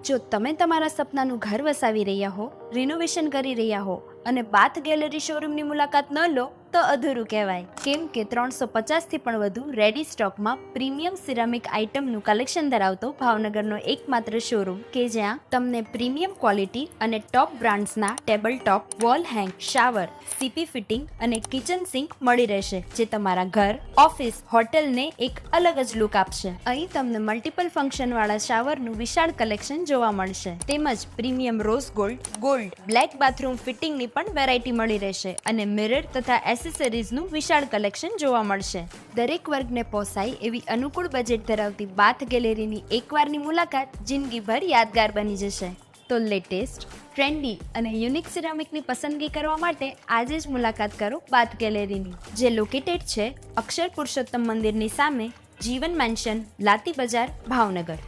જો તમે તમારા સપનાનું ઘર વસાવી રહ્યા હો, રિનોવેશન કરી રહ્યા હો અને બાથ ગેલેરી શોરૂમની મુલાકાત ન લો તો અધૂરું કહેવાય. કેમ કે 350થી પણ વધુ રેડી સ્ટોકમાં પ્રીમિયમ સિરામિક આઇટમનું કલેક્શન ધરાવતો ભાવનગરનો એકમાત્ર શોરૂમ કે જ્યાં તમને પ્રીમિયમ ક્વોલિટી અને ટોપ બ્રાન્ડ્સના ટેબલ ટોપ, વોલ હેંગ, શાવર, સીપી ફિટિંગ અને કિચન સિંક મળી રહેશે, જે તમારા ઘર, ઓફિસ, હોટેલને એક અલગ જ લુક આપશે. અહીં તમને મલ્ટિપલ ફંક્શનવાળા શાવરનું વિશાળ કલેક્શન જોવા મળશે, તેમજ premium rose gold, black bathroom ફિટિંગની પણ વેરાયટી મળી રહેશે અને મિરર તથા એસેસરીઝનું વિશાળ કલેક્શન જોવા મળશે. દરેક વર્ગને પોસાય એવી અનુકૂળ બજેટ ધરાવતી બાથ ગેલેરીની એકવારની મુલાકાત જિંદગીભર યાદગાર બની જશે. તો લેટેસ્ટ, ટ્રેન્ડી અને યુનિક સિરામિકની પસંદગી કરવા માટે આજે જ મુલાકાત કરો બાથ ગેલેરીની, જે લોકેટેડ છે અક્ષર પુરુષોત્તમ મંદિરની સામે, જીવન મેન્શન, લાતી બજાર, ભાવનગર.